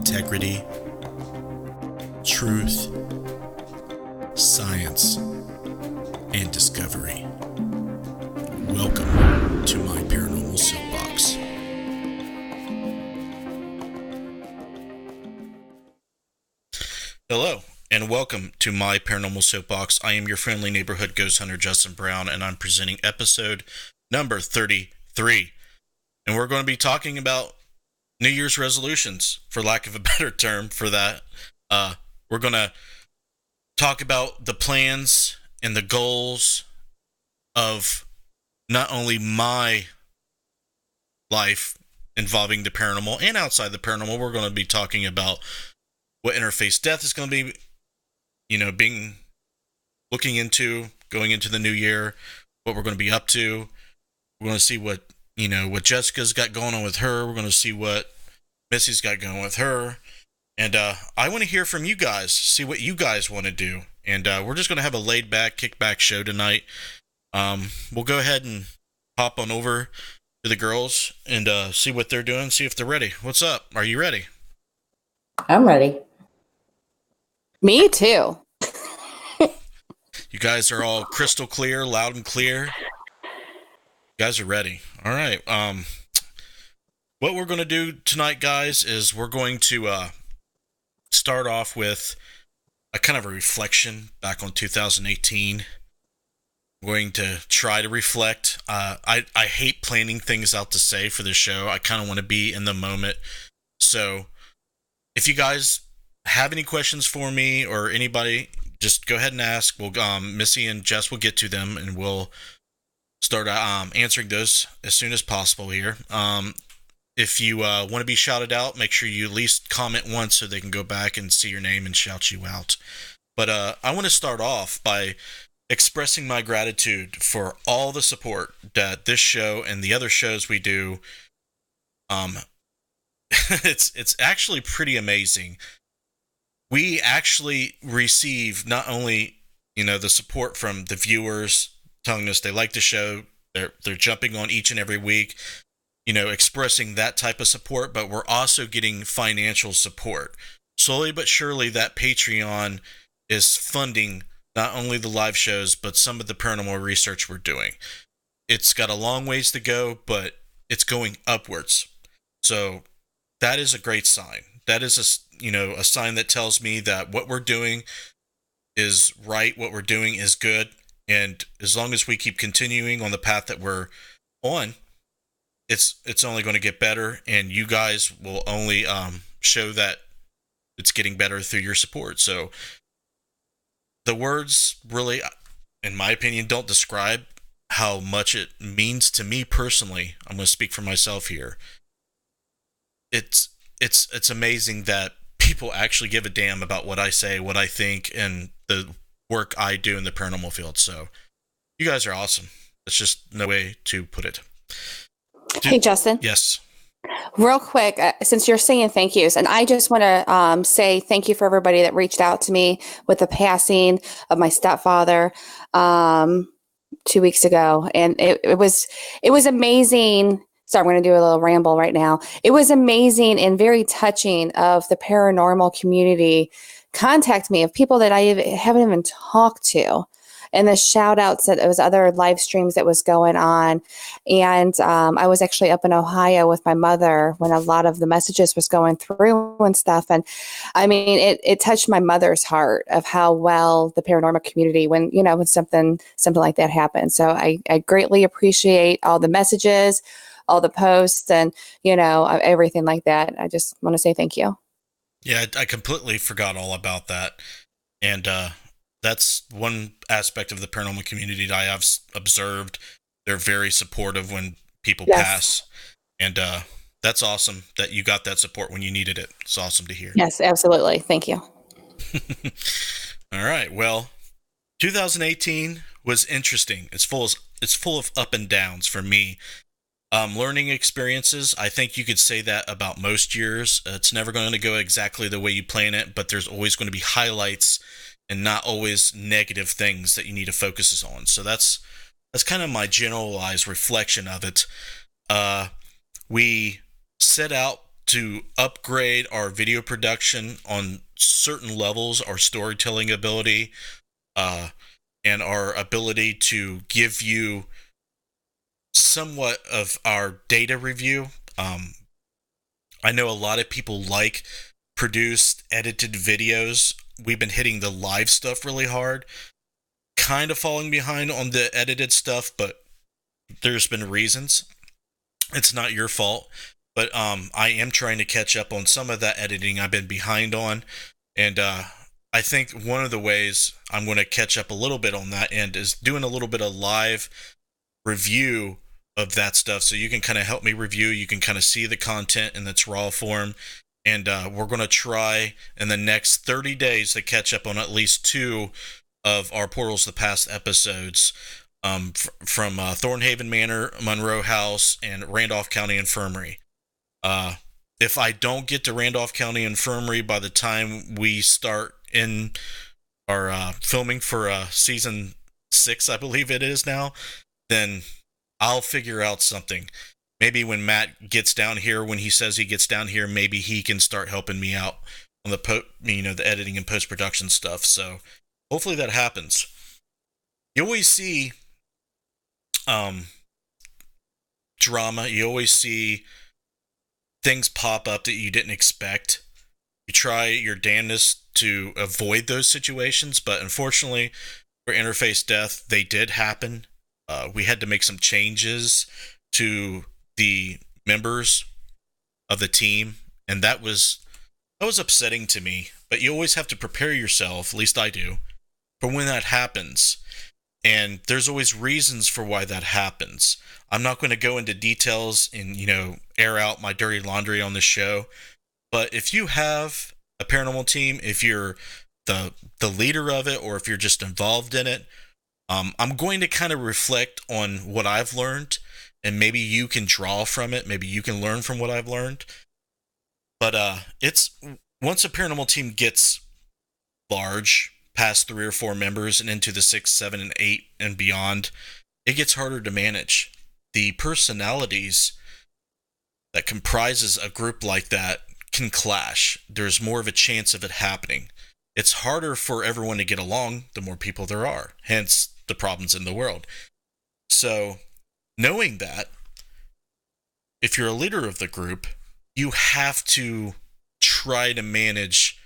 integrity, truth, science, and discovery. Welcome to my Paranormal Soapbox. Hello, and welcome to my Paranormal Soapbox. I am your friendly neighborhood ghost hunter, Justin Brown, and I'm presenting episode number 33. And we're going to be talking about New Year's resolutions, for lack of a better term for that. We're going to talk about the plans and the goals of not only my life involving the paranormal and outside the paranormal. We're going to be talking about what interface death is going to be, looking into, going into the new year, what we're going to be up to. We're going to see what Jessica's got going on with her. We're going to see what Missy's got going with her. And I want to hear from you guys, see what you guys want to do. And we're just going to have a laid-back, kick-back show tonight. We'll go ahead and hop on over to the girls and see what they're doing, see if they're ready. What's up? Are you ready? I'm ready. Me too. You guys are all crystal clear, loud and clear. You guys are ready. All right. What we're going to do tonight, guys, is we're going to start off with a kind of a reflection back on 2018. I'm going to try to reflect. I hate planning things out to say for the show. I kind of want to be in the moment. So if you guys have any questions for me or anybody, just go ahead and ask. We'll Missy and Jess will get to them, and we'll start answering those as soon as possible here. If you want to be shouted out, make sure you at least comment once so they can go back and see your name and shout you out. But I want to start off by expressing my gratitude for all the support that this show and the other shows we do. It's actually pretty amazing. We actually receive not only, the support from the viewers telling us they like the show, they're jumping on each and every week, expressing that type of support, but we're also getting financial support. Slowly but surely, that Patreon is funding not only the live shows, but some of the paranormal research we're doing. It's got a long ways to go, but it's going upwards. So that is a great sign. That is a sign that tells me that what we're doing is right, what we're doing is good, and as long as we keep continuing on the path that we're on, it's only going to get better, and you guys will only show that it's getting better through your support. So the words really, in my opinion, don't describe how much it means to me personally. I'm going to speak for myself here. It's amazing that people actually give a damn about what I say, what I think, and the work I do in the paranormal field. So you guys are awesome. It's just no way to put it. Hey, Justin. Yes. Real quick, since you're saying thank yous, and I just want to say thank you for everybody that reached out to me with the passing of my stepfather 2 weeks ago. And it was amazing. So I'm going to do a little ramble right now. It was amazing and very touching of the paranormal community contact me, of people that I haven't even talked to, and the shout outs that it was other live streams that was going on. And I was actually up in Ohio with my mother when a lot of the messages was going through and stuff. And I mean, it touched my mother's heart of how well the paranormal community, when something like that happened. So I greatly appreciate all the messages, all the posts, and, everything like that. I just want to say thank you. Yeah, I completely forgot all about that. And that's one aspect of the paranormal community that I have observed. They're very supportive when people pass. And that's awesome that you got that support when you needed it. It's awesome to hear. Yes, absolutely. Thank you. All right. Well, 2018 was interesting. It's full of up and downs for me. Learning experiences, I think you could say that about most years. It's never going to go exactly the way you plan it, but there's always going to be highlights and not always negative things that you need to focus on. So that's kind of my generalized reflection of it. We set out to upgrade our video production on certain levels, our storytelling ability, and our ability to give you somewhat of our data review. I know a lot of people like produced, edited videos. We've been hitting the live stuff really hard, kind of falling behind on the edited stuff, but there's been reasons. It's not your fault, but I am trying to catch up on some of that editing I've been behind on, and I think one of the ways I'm going to catch up a little bit on that end is doing a little bit of live review of that stuff, so you can kind of help me review. You can kind of see the content in its raw form, and we're going to try in the next 30 days to catch up on at least 2 of our Portals of the Past episodes, from Thornhaven Manor, Monroe House, and Randolph County Infirmary. If I don't get to Randolph County Infirmary by the time we start in our filming for season 6, I believe it is now, then I'll figure out something. Maybe when Matt gets down here, when he says he gets down here, maybe he can start helping me out on the editing and post-production stuff. So hopefully that happens. You always see drama. You always see things pop up that you didn't expect. You try your damnedest to avoid those situations, but unfortunately for Interface Death, they did happen. We had to make some changes to the members of the team, and that was upsetting to me. But you always have to prepare yourself, at least I do, for when that happens. And there's always reasons for why that happens. I'm not going to go into details and, air out my dirty laundry on the show. But if you have a paranormal team, if you're the leader of it, or if you're just involved in it, I'm going to kind of reflect on what I've learned, and maybe you can draw from it. Maybe you can learn from what I've learned. But it's once a paranormal team gets large, past 3 or 4 members and into the 6, 7, and 8 and beyond, it gets harder to manage. The personalities that comprises a group like that can clash. There's more of a chance of it happening. It's harder for everyone to get along the more people there are, hence the problems in the world. So, knowing that, if you're a leader of the group, you have to try to manage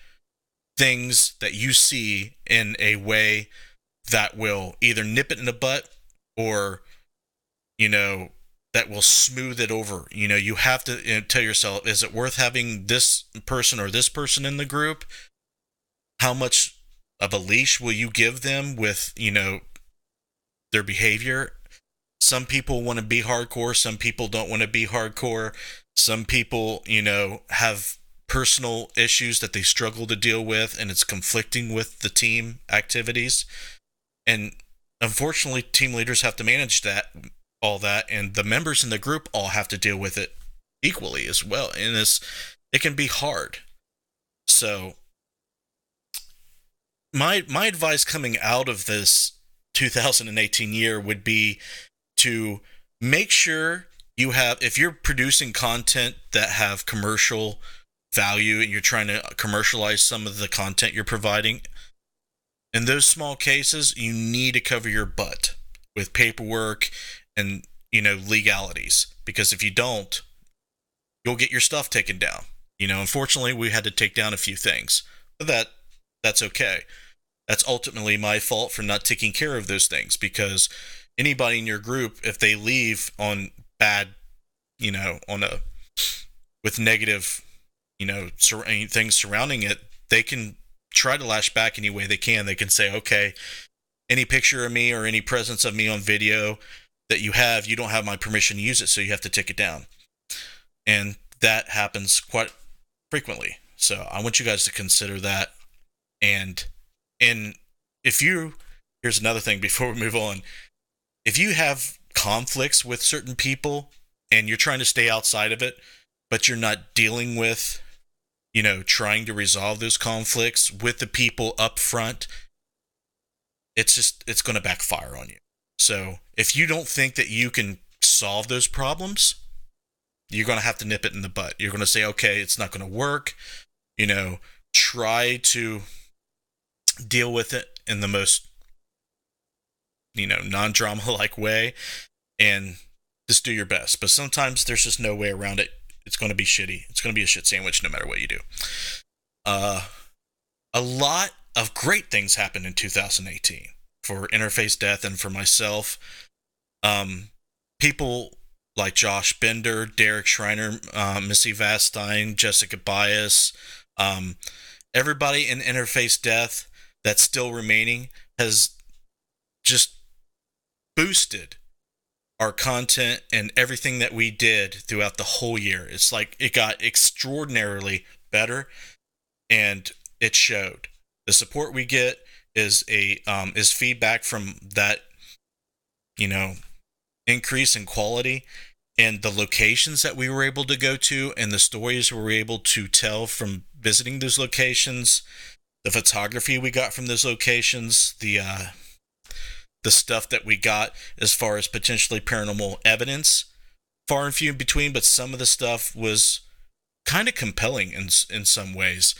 things that you see in a way that will either nip it in the butt or, that will smooth it over. You have to tell yourself, is it worth having this person or this person in the group? How much of a leash will you give them with, their behavior? Some people want to be hardcore. Some people don't want to be hardcore. Some people, have personal issues that they struggle to deal with, and it's conflicting with the team activities. And unfortunately, team leaders have to manage all that, and the members in the group all have to deal with it equally as well. And it can be hard. So my advice coming out of this 2018 year would be to make sure you have, if you're producing content that have commercial value and you're trying to commercialize some of the content you're providing, in those small cases, you need to cover your butt with paperwork and, legalities. Because if you don't, you'll get your stuff taken down. Unfortunately, we had to take down a few things. But that's okay. That's ultimately my fault for not taking care of those things, because anybody in your group, if they leave on bad, with negative, things surrounding it, they can try to lash back any way they can. They can say, okay, any picture of me or any presence of me on video that you don't have my permission to use it, so you have to take it down. And that happens quite frequently. So I want you guys to consider that. And here's another thing before we move on. If you have conflicts with certain people and you're trying to stay outside of it, but you're not dealing with, trying to resolve those conflicts with the people up front, it's going to backfire on you. So if you don't think that you can solve those problems, you're going to have to nip it in the butt. You're going to say, okay, it's not going to work. Try to deal with it in the most, non-drama like way, and just do your best. But sometimes there's just no way around it. It's going to be shitty. It's going to be a shit sandwich no matter what you do. A lot of great things happened in 2018 for Interface Death and for myself. People like Josh Bender, Derek Schreiner, Missy Vastine, Jessica Bias, everybody in Interface Death that's still remaining has just boosted our content and everything that we did throughout the whole year. It's like it got extraordinarily better, and it showed. The support we get is feedback from that, increase in quality, and the locations that we were able to go to and the stories we were able to tell from visiting those locations, the photography we got from those locations, the stuff that we got as far as potentially paranormal evidence, far and few in between, but some of the stuff was kind of compelling in some ways.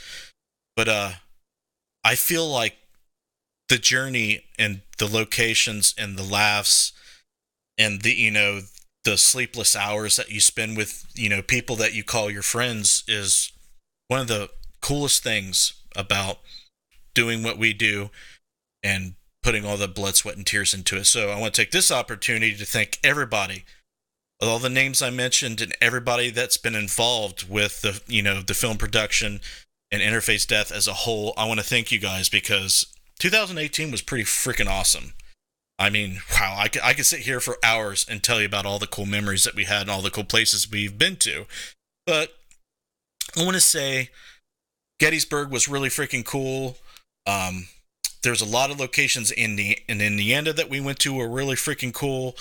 But I feel like the journey and the locations and the laughs and the sleepless hours that you spend with people that you call your friends is one of the coolest things about doing what we do and putting all the blood, sweat, and tears into it. So I want to take this opportunity to thank everybody, all the names I mentioned, and everybody that's been involved with the film production and Interface Death as a whole. I want to thank you guys because 2018 was pretty freaking awesome. I mean, wow, I could sit here for hours and tell you about all the cool memories that we had and all the cool places we've been to. But I want to say Gettysburg was really freaking cool. There's a lot of locations in Indiana that we went to were really freaking cool.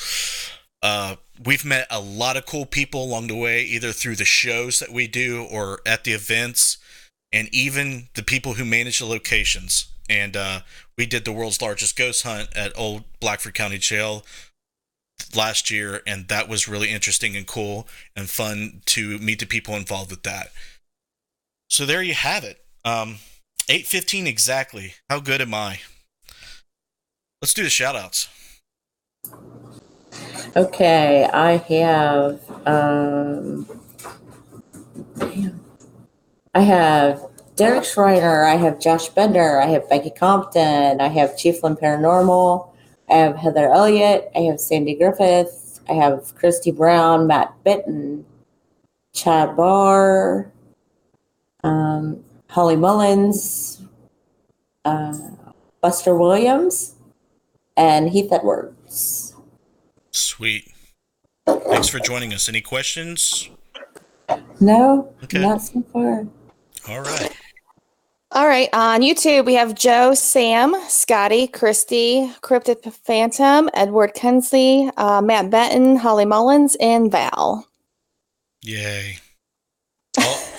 We've met a lot of cool people along the way, either through the shows that we do or at the events, and even the people who manage the locations. And we did the world's largest ghost hunt at Old Blackford County Jail last year, and that was really interesting and cool and fun to meet the people involved with that. So there you have it. 8:15 exactly. How good am I? Let's do the shout-outs. Okay, I have Derek Schreiner, I have Josh Bender, I have Becky Compton, I have Chiefland Paranormal, I have Heather Elliott, I have Sandy Griffith, I have Christy Brown, Matt Bitton, Chad Barr, Holly Mullins, Buster Williams, and Heath Edwards. Sweet. Thanks for joining us. Any questions? No, Okay. not so far. All right. All right. On YouTube, we have Joe, Sam, Scotty, Christy, Cryptid Phantom, Edward Kensley, Matt Benton, Holly Mullins, and Val. Yay. Oh,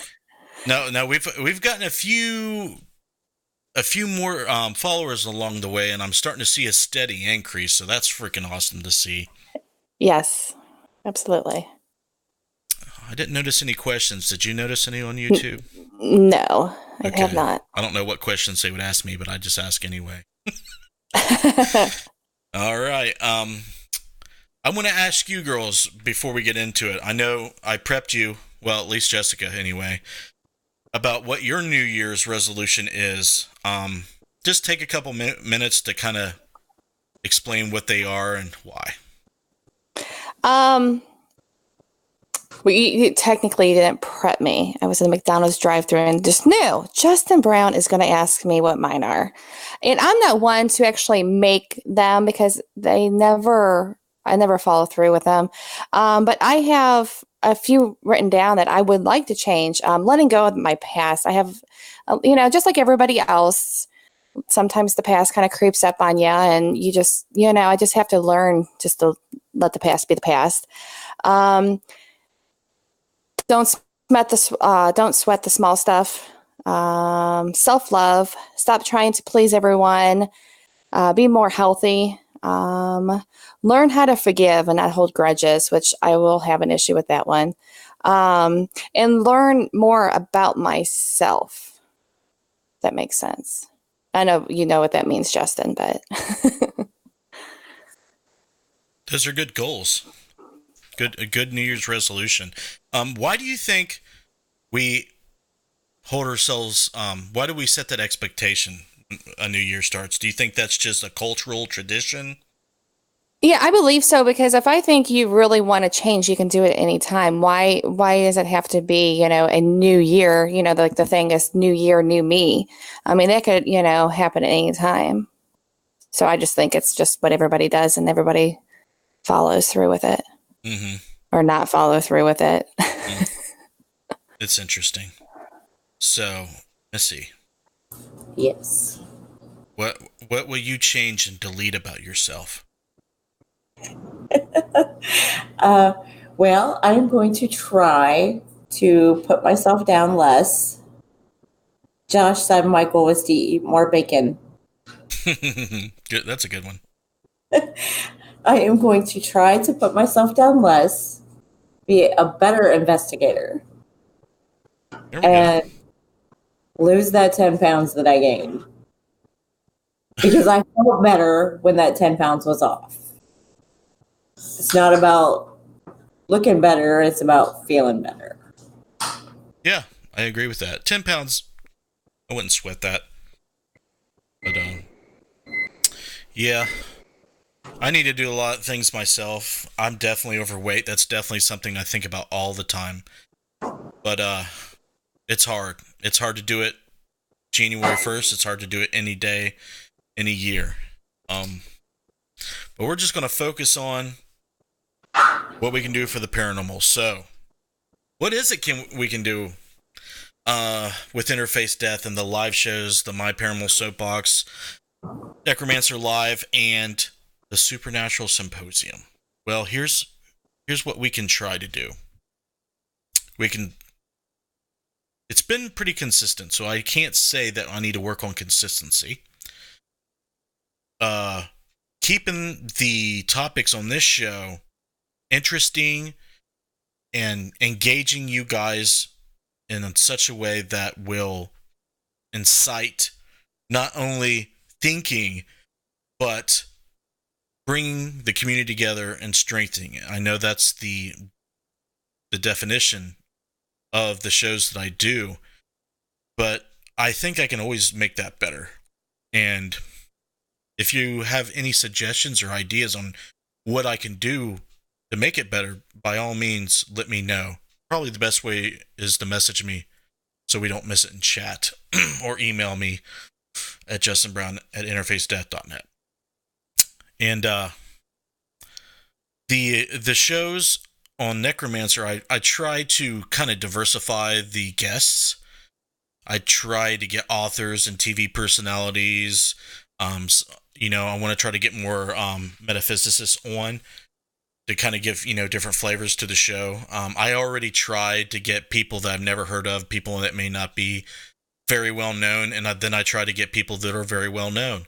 no, we've gotten a few more followers along the way, and I'm starting to see a steady increase, so that's freaking awesome to see. Yes, absolutely. I didn't notice any questions. Did you notice any on YouTube? No, I have not. I don't know what questions they would ask me, but I just ask anyway. All right. I want to ask you girls before we get into it. I know I prepped you, well, at least Jessica anyway, about what your New Year's resolution is. Just take a couple minutes to kind of explain what they are and why. Well, you technically didn't prep me. I was in the McDonald's drive-thru and just knew Justin Brown is going to ask me what mine are. And I'm not one to actually make them because I never follow through with them. But I have a few written down that I would like to change. Letting go of my past. I have, just like everybody else, sometimes the past kind of creeps up on you and you just, I just have to learn just to let the past be the past. Don't sweat the small stuff. Self-love. Stop trying to please everyone. Be more healthy. Learn how to forgive and not hold grudges, which I will have an issue with that one. and learn more about myself. If that makes sense. I know you know what that means, Justin, but Those are good goals. A good New Year's resolution. Why do you think we hold ourselves? Why do we set that expectation when a new year starts? Do you think that's just a cultural tradition? yeah, I believe so because if I think you really want to change, you can do it at any time. Why does it have to be, a new year? Like the thing is new year, new me. I mean, that could, happen at any time. So I just think it's just what everybody does and everybody follows through with it Mm-hmm. or not follow through with it. It's interesting. So, let's see. Yes. What will you change and delete about yourself? Well, I'm going to try to put myself down less. Josh said my goal was to eat more bacon. Good. That's a good one. I am going to try to put myself down less, be a better investigator, There we and go. lose that 10 pounds that I gained. Because I felt better when that 10 pounds was off. It's not about looking better, it's about feeling better. Yeah, I agree with that. 10 pounds, I wouldn't sweat that. But, yeah, I need to do a lot of things myself. I'm definitely overweight. That's definitely something I think about all the time. But, it's hard. It's hard to do it January 1st. It's hard to do it any day, any year. But we're just going to focus on what we can do for the paranormal. So, what is it we can do with Interface Death and the live shows, the My Paranormal Soapbox, Necromancer Live, and the Supernatural Symposium? Well, here's what we can try to do. It's been pretty consistent, so I can't say that I need to work on consistency. Keeping the topics on this show interesting and engaging you guys in such a way that will incite not only thinking, but bringing the community together and strengthening it. I know that's the definition of the shows that I do, but I think I can always make that better. And if you have any suggestions or ideas on what I can do to make it better, by all means, let me know. Probably the best way is to message me so we don't miss it in chat or email me at justinbrown@interfacedeath.net. And the shows on Necromancer, I try to kind of diversify the guests. I try to get authors and TV personalities. I want to try to get more metaphysicists on to kind of give, different flavors to the show. I already tried to get people that I've never heard of, people that may not be very well known, and then I try to get people that are very well known.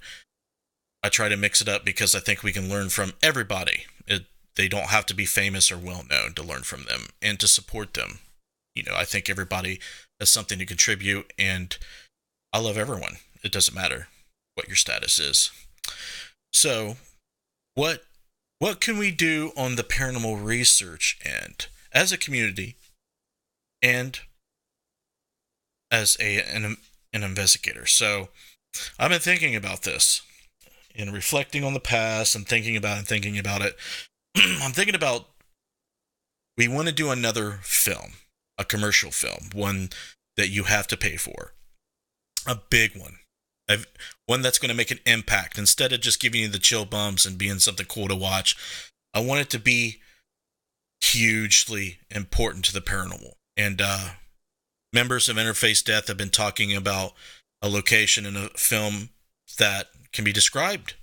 I try to mix it up because I think we can learn from everybody. They don't have to be famous or well known to learn from them and to support them. I think everybody has something to contribute, and I love everyone. It doesn't matter what your status is. So, what can we do on the paranormal research end as a community and as an investigator? So, I've been thinking about this and reflecting on the past and thinking about it. I'm thinking about, we want to do another film, a commercial film, one that you have to pay for, a big one. One that's going to make an impact. Instead of just giving you the chill bumps and being something cool to watch, I want it to be hugely important to the paranormal. And members of Interface Death have been talking about a location in a film that can be described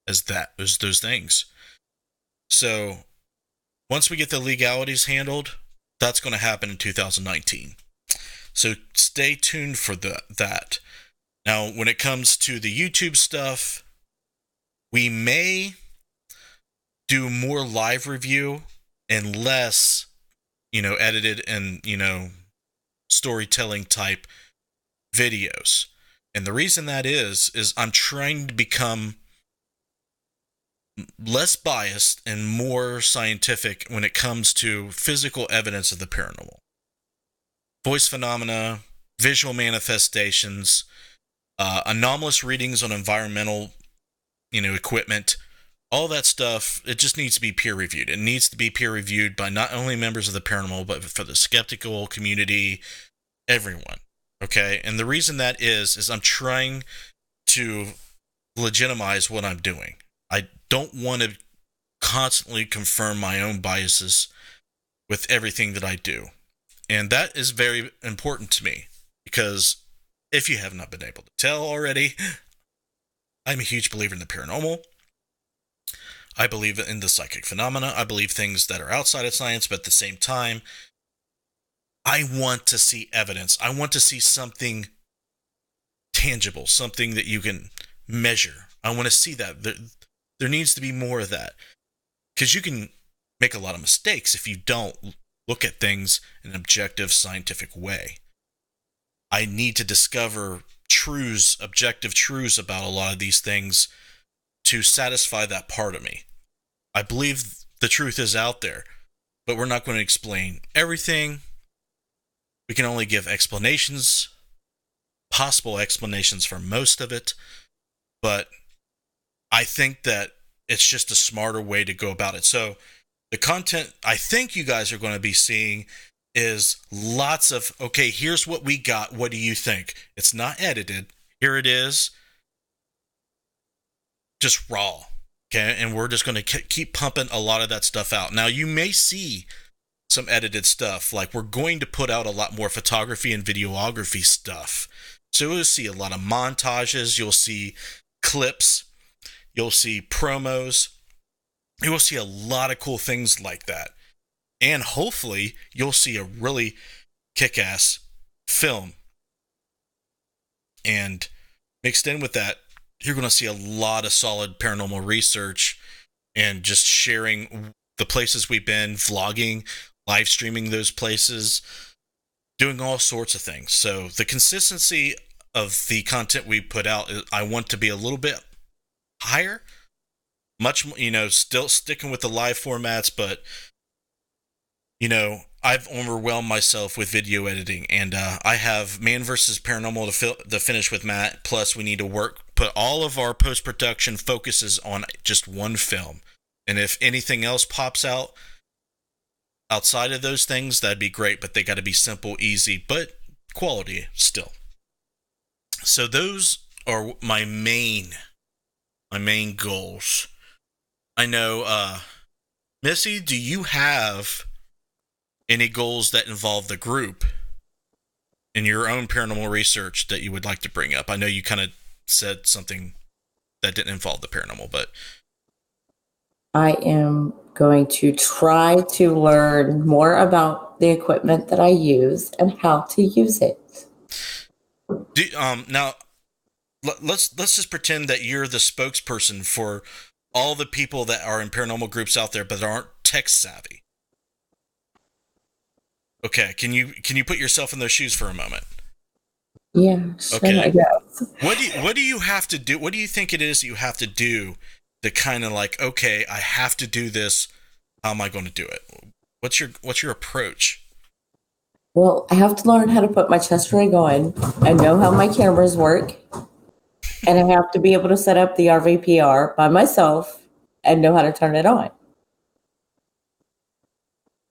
as those things. So once we get the legalities handled, that's going to happen in 2019. So stay tuned for that. Now, when it comes to the YouTube stuff, we may do more live review and less edited and, storytelling type videos. And the reason that is I'm trying to become less biased and more scientific when it comes to physical evidence of the paranormal. Voice phenomena, visual manifestations, anomalous readings on environmental, equipment, all that stuff. It just needs to be peer reviewed. It needs to be peer reviewed by not only members of the paranormal, but for the skeptical community, everyone. Okay. And the reason that is I'm trying to legitimize what I'm doing. I don't want to constantly confirm my own biases with everything that I do. And that is very important to me because if you have not been able to tell already, I'm a huge believer in the paranormal. I believe in the psychic phenomena. I believe things that are outside of science, but at the same time, I want to see evidence. I want to see something tangible, something that you can measure. I want to see that. There needs to be more of that. Because you can make a lot of mistakes if you don't look at things in an objective, scientific way. I need to discover truths, objective truths about a lot of these things to satisfy that part of me. I believe the truth is out there, but we're not going to explain everything. We can only give explanations, possible explanations for most of it, but I think that it's just a smarter way to go about it. So the content I think you guys are going to be seeing is lots of, okay, here's what we got. What do you think? It's not edited. Here it is. Just raw. Okay. And we're just going to keep pumping a lot of that stuff out. Now you may see some edited stuff. Like we're going to put out a lot more photography and videography stuff. So you'll see a lot of montages. You'll see clips. You'll see promos. You will see a lot of cool things like that. And hopefully you'll see a really kick-ass film. And mixed in with that, you're going to see a lot of solid paranormal research and just sharing the places we've been, vlogging, live streaming those places, doing all sorts of things. So the consistency of the content we put out, I want to be a little bit higher, much, still sticking with the live formats, but, I've overwhelmed myself with video editing, and I have Man vs. Paranormal to finish with Matt, plus we need to put all of our post-production focuses on just one film. And if anything else pops out outside of those things, that'd be great, but they got to be simple, easy, but quality still. So those are my main goals. I know, Missy, do you have any goals that involve the group in your own paranormal research that you would like to bring up? I know you kind of said something that didn't involve the paranormal, but I am going to try to learn more about the equipment that I use and how to use it. Now, let's just pretend that you're the spokesperson for all the people that are in paranormal groups out there but aren't tech savvy. Okay, can you put yourself in those shoes for a moment? Yeah, sure, okay. I guess. What do you have to do? What do you think it is you have to do to kind of like, okay, I have to do this. How am I going to do it? What's your approach? Well, I have to learn how to put my chest rig on. I know how my cameras work. And I have to be able to set up the RVPR by myself and know how to turn it on.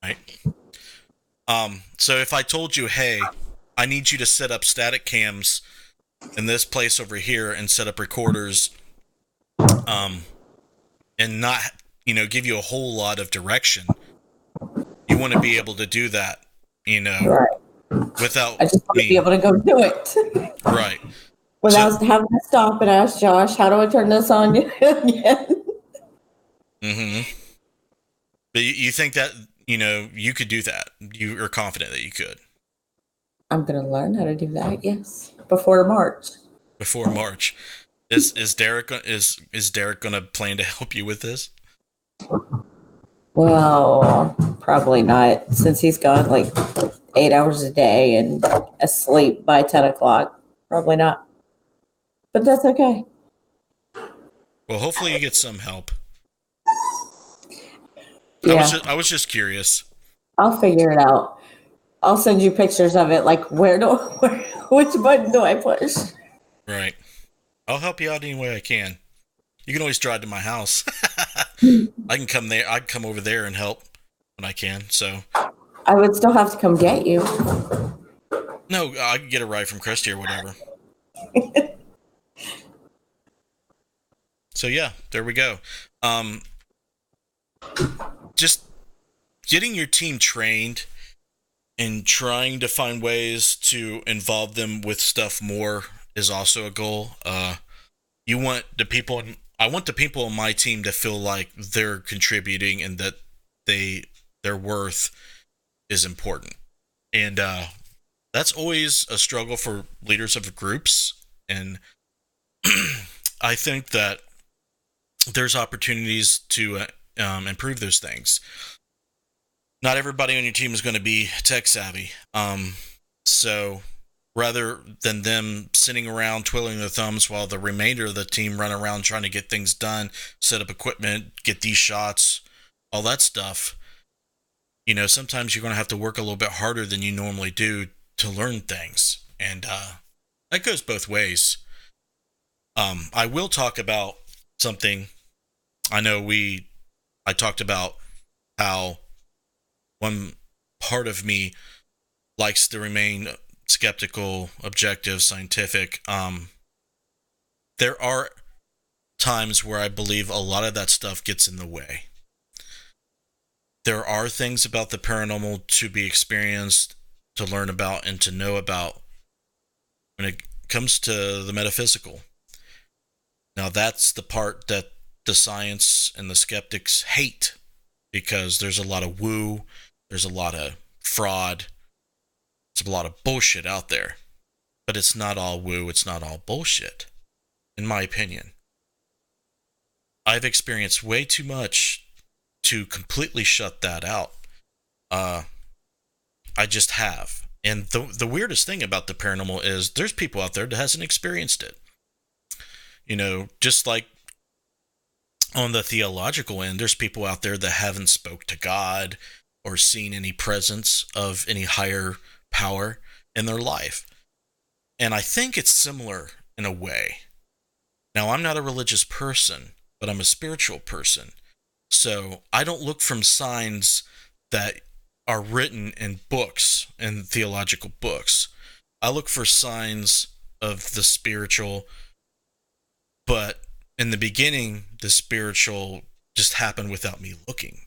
Right. So if I told you, hey, I need you to set up static cams in this place over here and set up recorders, and not, give you a whole lot of direction, you want to be able to do that, right. Without I just want to be able to go do it. Right. Without having to stop and ask Josh, how do I turn this on again? Mm-hmm. But you think that, you could do that? You are confident that you could? I'm going to learn how to do that, yes. Before March. Before March. Is Derek going to plan to help you with this? Well, probably not, since he's gone like 8 hours a day and asleep by 10 o'clock. Probably not. But that's okay. Well, hopefully you get some help. Yeah, I was just curious. I'll figure it out. I'll send you pictures of it. Like, which button do I push? Right. I'll help you out any way I can. You can always drive to my house. I can come there. I can come over there and help when I can. So. I would still have to come get you. No, I can get a ride from Christy or whatever. So yeah, there we go. Just getting your team trained and trying to find ways to involve them with stuff more is also a goal. You want the people. I want the people on my team to feel like they're contributing and that their worth is important. And that's always a struggle for leaders of groups. And I think that there's opportunities to improve those things. Not everybody on your team is going to be tech savvy. So rather than them sitting around twiddling their thumbs while the remainder of the team run around trying to get things done, set up equipment, get these shots, all that stuff, sometimes you're going to have to work a little bit harder than you normally do to learn things. And that goes both ways. I will talk about something. I know I talked about how one part of me likes to remain skeptical, objective, scientific. There are times where I believe a lot of that stuff gets in the way. There are things about the paranormal to be experienced, to learn about, and to know about when it comes to the metaphysical. Now, that's the part that the science and the skeptics hate, because there's a lot of woo, there's a lot of fraud, there's a lot of bullshit out there. But it's not all woo, it's not all bullshit, in my opinion. I've experienced way too much to completely shut that out. I just have. And the weirdest thing about the paranormal is there's people out there that hasn't experienced it. Just like on the theological end, there's people out there that haven't spoke to God or seen any presence of any higher power in their life. And I think it's similar in a way. Now, I'm not a religious person, but I'm a spiritual person. So I don't look from signs that are written in books, in theological books. I look for signs of the spiritual, but in the beginning, the spiritual just happened without me looking.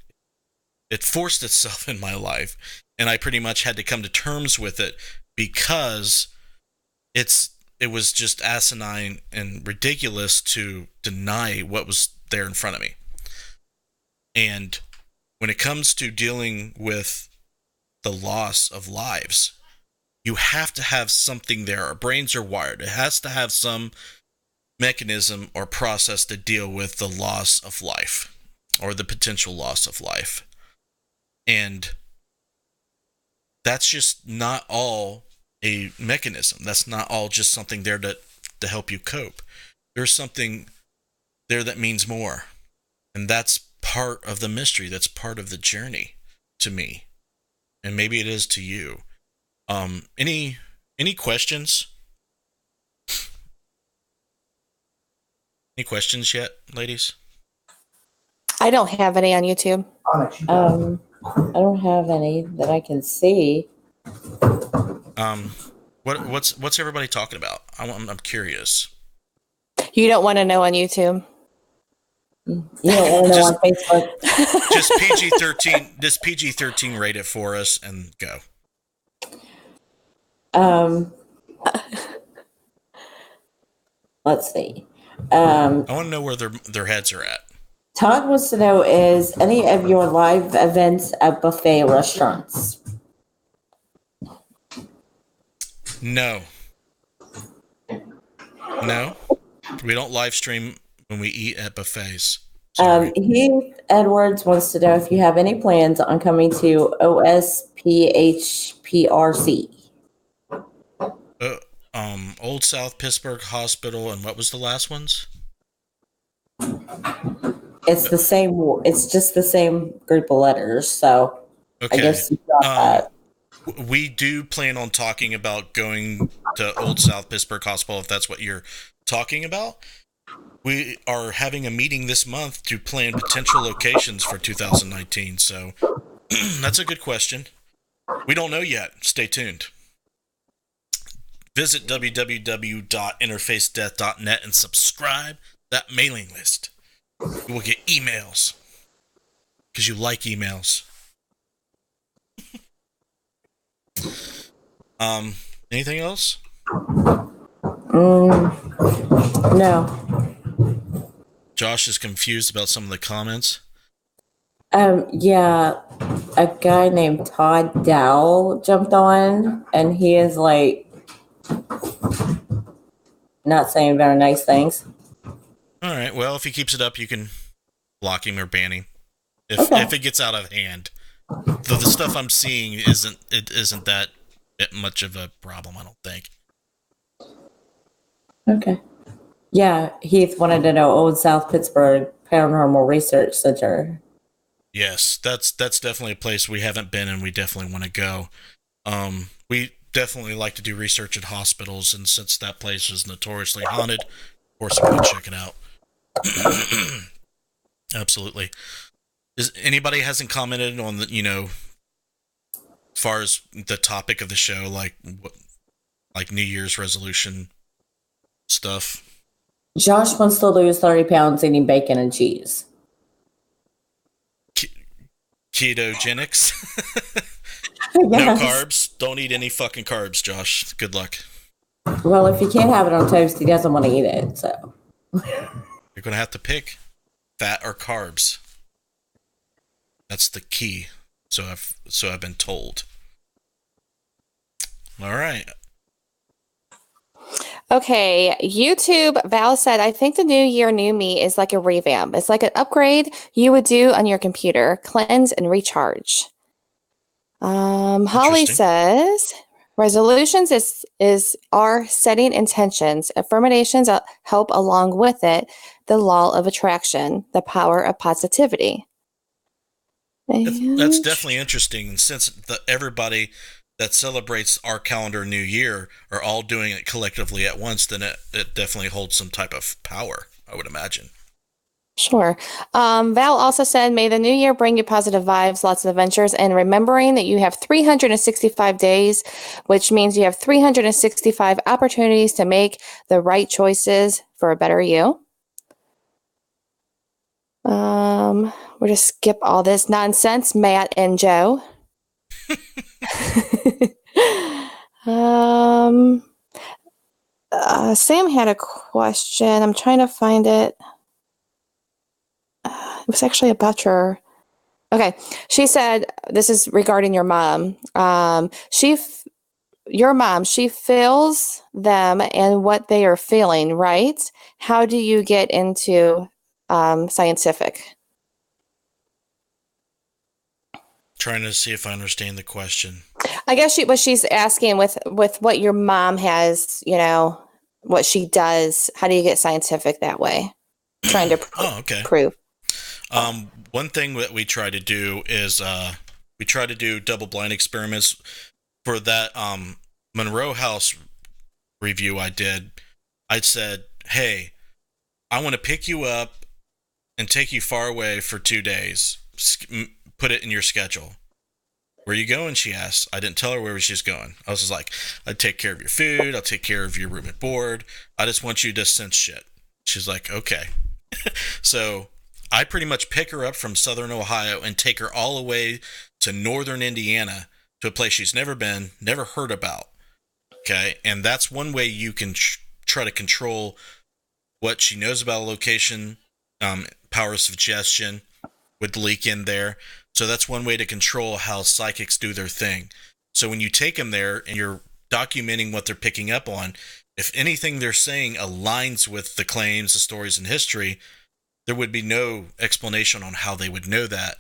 It forced itself in my life, and I pretty much had to come to terms with it because it was just asinine and ridiculous to deny what was there in front of me. And when it comes to dealing with the loss of lives, you have to have something there. Our brains are wired. It has to have some mechanism or process to deal with the loss of life or the potential loss of life. And that's just not all a mechanism. That's not all just something there to help you cope. There's something there that means more. And that's part of the mystery. That's part of the journey to me. And maybe it is to you. Any questions? Any questions yet, ladies? I don't have any on YouTube. I don't have any that I can see. What's everybody talking about? I'm curious. You don't want to know on YouTube. You don't want to know on Facebook. Just PG-13. Just PG-13 rate it for us and go. Let's see. I want to know where their heads are at. Todd wants to know, is any of your live events at buffet restaurants? No. We don't live stream when we eat at buffets. Sorry. Heath Edwards wants to know if you have any plans on coming to OSPHPRC. Old South Pittsburgh Hospital, and what was the last ones? It's the same. It's just the same group of letters. So Okay. I guess you got that. We do plan on talking about going to Old South Pittsburgh Hospital if that's what you're talking about. We are having a meeting this month to plan potential locations for 2019. So that's a good question. We don't know yet. Stay tuned. Visit www.interfacedeath.net and subscribe to that mailing list. You will get emails because you like emails. Anything else? No. Josh is confused about some of the comments. Yeah, a guy named Todd Dow jumped on, and he is like not saying very nice things. All right. Well, if he keeps it up, you can block him or ban him. If it gets out of hand, the stuff I'm seeing isn't that much of a problem. I don't think. Okay. Yeah, Heath wanted to know Old South Pittsburgh Paranormal Research Center. Yes, that's definitely a place we haven't been, and we definitely want to go. We definitely like to do research at hospitals, and since that place is notoriously haunted, of course we're going to check it out. Absolutely. Anybody hasn't commented on the, as far as the topic of the show, like New Year's resolution stuff? Josh wants to lose 30 pounds eating bacon and cheese. Ketogenics? Yes. No carbs? Don't eat any fucking carbs, Josh. Good luck. Well, if he can't have it on toast, he doesn't want to eat it, so. You're going to have to pick fat or carbs. That's the key. So I've been told. All right. Okay, YouTube, Val said, I think the new year, new me is like a revamp. It's like an upgrade you would do on your computer. Cleanse and recharge. Holly says, resolutions are setting intentions. Affirmations help along with it. The law of attraction, the power of positivity. That's definitely interesting. And since everybody that celebrates our calendar new year are all doing it collectively at once, then it definitely holds some type of power, I would imagine. Sure. Val also said, may the new year bring you positive vibes, lots of adventures, and remembering that you have 365 days, which means you have 365 opportunities to make the right choices for a better you. We'll just skip all this nonsense, Matt and Joe. Sam had a question. I'm trying to find it. It was actually about your. Okay, she said this is regarding your mom. Your mom, she feels them and what they are feeling, right? How do you get into scientific? Trying to see if I understand the question. I guess she's asking with what your mom has, what she does. How do you get scientific that way? Trying to prove. One thing that we try to do is we try to do double-blind experiments. For that Monroe House review I did, I said, hey, I want to pick you up and take you far away for 2 days. Put it in your schedule. Where are you going? She asked. I didn't tell her where she's going. I was just like, I'll take care of your food. I'll take care of your room and board. I just want you to sense shit. She's like, okay. So I pretty much pick her up from southern Ohio and take her all the way to northern Indiana to a place she's never been, never heard about. Okay. And that's one way you can try to control what she knows about a location. Power of suggestion would leak in there. So that's one way to control how psychics do their thing. So when you take them there and you're documenting what they're picking up on, if anything they're saying aligns with the claims, the stories, and history, there would be no explanation on how they would know that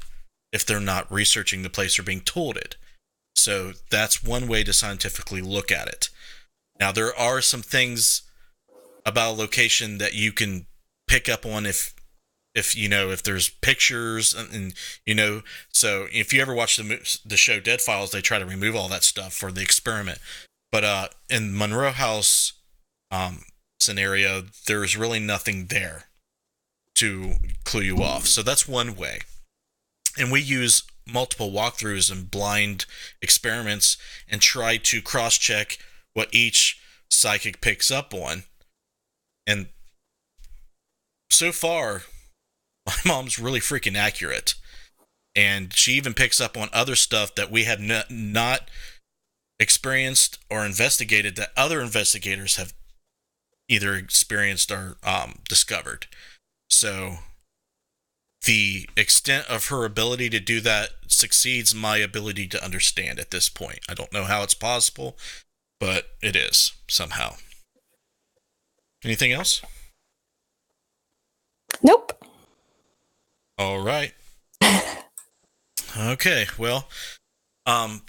if they're not researching the place or being told it. So that's one way to scientifically look at it. Now, there are some things about a location that you can pick up on if there's pictures and so if you ever watch the show Dead Files, they try to remove all that stuff for the experiment. But in Monroe House scenario, there's really nothing there to clue you off. So that's one way. And we use multiple walkthroughs and blind experiments and try to cross-check what each psychic picks up on. And so far, my mom's really freaking accurate. And she even picks up on other stuff that we have not experienced or investigated that other investigators have either experienced or discovered. So the extent of her ability to do that succeeds my ability to understand at this point. I don't know how it's possible, but it is somehow. Anything else? Nope. All right. Okay, well,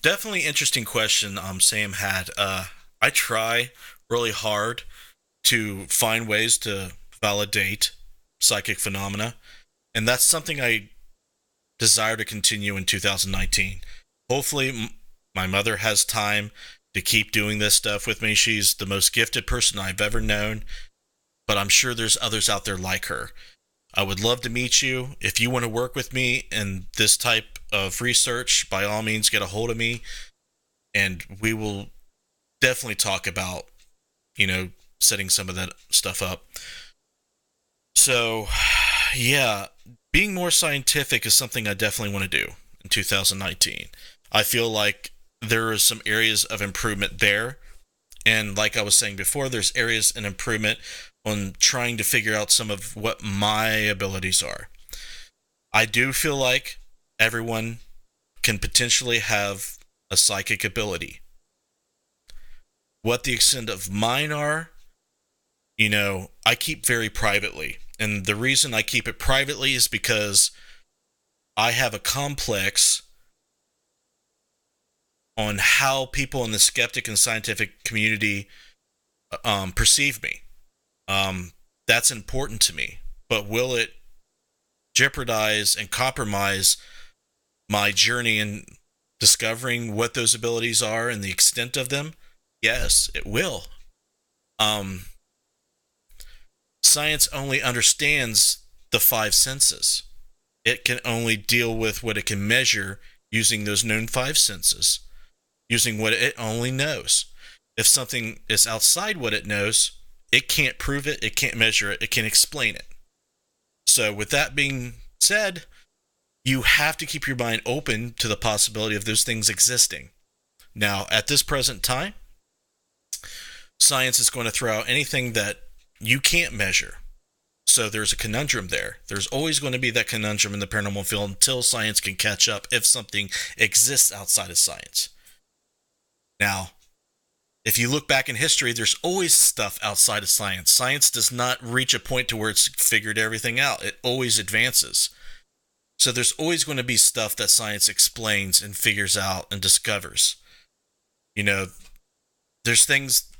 definitely interesting question Sam had. I try really hard to find ways to validate psychic phenomena, and that's something I desire to continue in 2019. Hopefully, my mother has time to keep doing this stuff with me. She's the most gifted person I've ever known, but I'm sure there's others out there like her. I would love to meet you. If you want to work with me in this type of research, by all means, get a hold of me, and we will definitely talk about, setting some of that stuff up. So, yeah, being more scientific is something I definitely want to do in 2019. I feel like there are some areas of improvement there. And like I was saying before, there's areas in improvement on trying to figure out some of what my abilities are. I do feel like everyone can potentially have a psychic ability. What the extent of mine are, I keep very privately. And the reason I keep it privately is because I have a complex on how people in the skeptic and scientific community perceive me. That's important to me. But will it jeopardize and compromise my journey in discovering what those abilities are and the extent of them? Yes, it will. Science only understands the five senses. It can only deal with what it can measure using those known five senses, using what it only knows. If something is outside what it knows, it can't prove it, it can't measure it, it can't explain it. So with that being said, you have to keep your mind open to the possibility of those things existing. Now, at this present time, science is going to throw out anything that you can't measure. So there's a conundrum there. There's always going to be that conundrum in the paranormal field until science can catch up if something exists outside of science. Now, if you look back in history, there's always stuff outside of science. Science does not reach a point to where it's figured everything out. It always advances. So there's always going to be stuff that science explains and figures out and discovers. There's things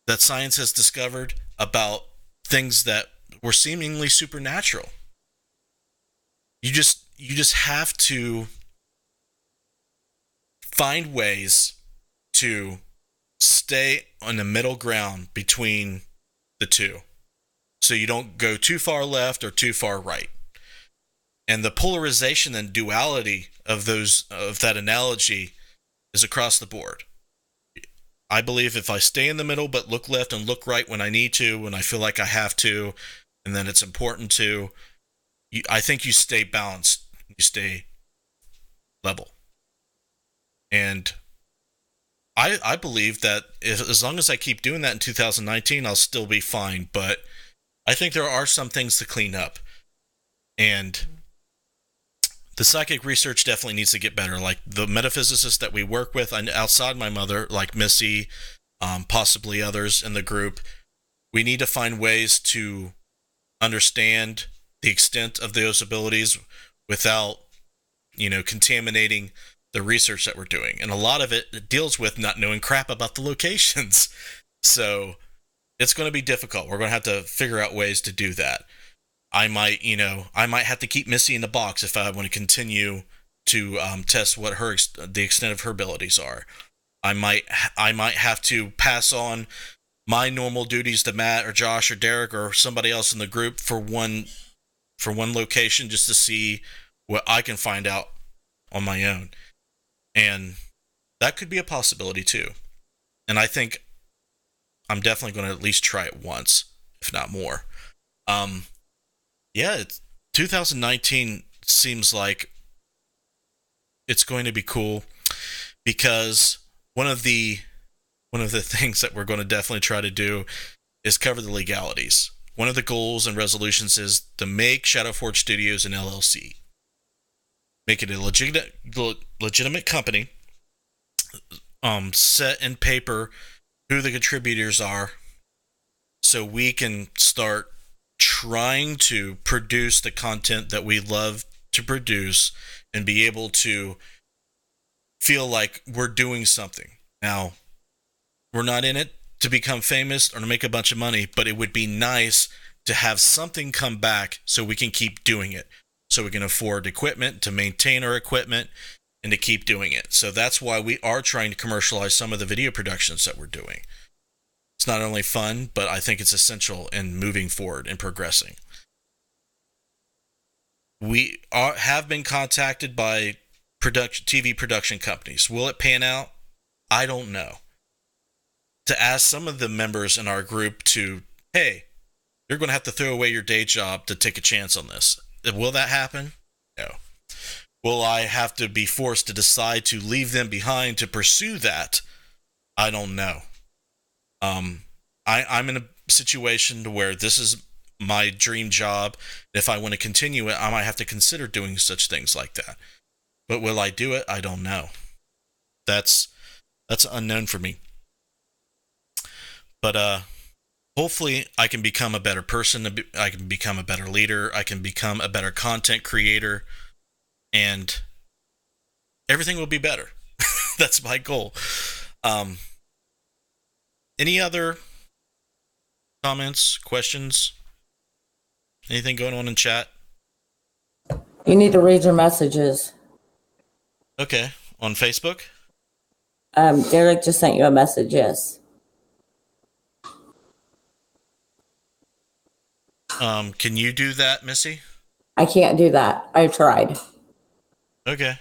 that science has discovered about things that were seemingly supernatural. You just have to find ways to stay on the middle ground between the two, so you don't go too far left or too far right. And the polarization and duality of that analogy is across the board. I believe if I stay in the middle but look left and look right when I need to, when I feel like I have to, and then it's important to, I think you stay balanced, you stay level. And I believe that as long as I keep doing that in 2019, I'll still be fine. But I think there are some things to clean up. And the psychic research definitely needs to get better. Like the metaphysicists that we work with outside my mother, like Missy, possibly others in the group, we need to find ways to understand the extent of those abilities without, contaminating the research that we're doing. And a lot of it deals with not knowing crap about the locations. So it's going to be difficult. We're going to have to figure out ways to do that. I might have to keep Missy in the box if I want to continue to test what the extent of her abilities are. I might have to pass on my normal duties to Matt or Josh or Derek or somebody else in the group for one location just to see what I can find out on my own. And that could be a possibility too. And I think I'm definitely going to at least try it once, if not more. 2019 seems like it's going to be cool because one of the things that we're going to definitely try to do is cover the legalities. One of the goals and resolutions is to make Shadowforge Studios an LLC. Make it a legitimate company. Set in paper who the contributors are so we can start trying to produce the content that we love to produce and be able to feel like we're doing something. Now, we're not in it to become famous or to make a bunch of money, but it would be nice to have something come back so we can keep doing it, so we can afford equipment, to maintain our equipment, and to keep doing it. So that's why we are trying to commercialize some of the video productions that we're doing. It's not only fun, but I think it's essential in moving forward and progressing. We have been contacted by TV production companies. Will it pan out? I don't know. To ask some of the members in our group to, hey, you're going to have to throw away your day job to take a chance on this. Will that happen? No. Will I have to be forced to decide to leave them behind to pursue that? I don't know. I'm in a situation to where this is my dream job. If I want to continue it, I might have to consider doing such things like that. But will I do it? I don't know. That's unknown for me. But hopefully I can become a better person. I can become a better leader. I can become a better content creator. And everything will be better. That's my goal. Any other comments, questions? Anything going on in chat? You need to read your messages. Okay. On Facebook? Derek just sent you a message, yes. Can you do that, Missy? I can't do that. I've tried. Okay.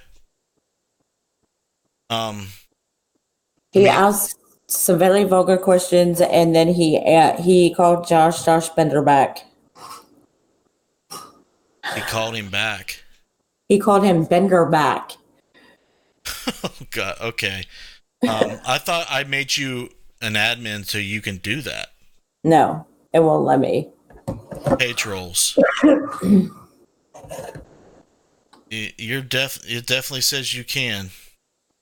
He asked some very vulgar questions, and then he called Josh Bender back. He called him back. He called him Bender back. Oh, God. Okay. I thought I made you an admin so you can do that. No, it won't let me. Page rolls. It definitely says you can.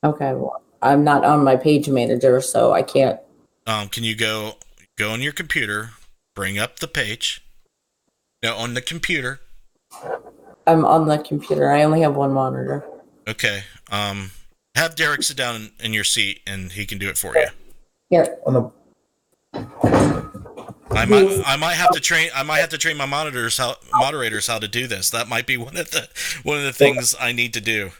Okay, well, I'm not on my page manager, so I can't. Can you go on your computer, bring up the page? No, on the computer. I'm on the computer. I only have one monitor. Okay. Have Derek sit down in your seat, and he can do it for you. Here. I might have to train my moderators how to do this. That might be one of the things I need to do.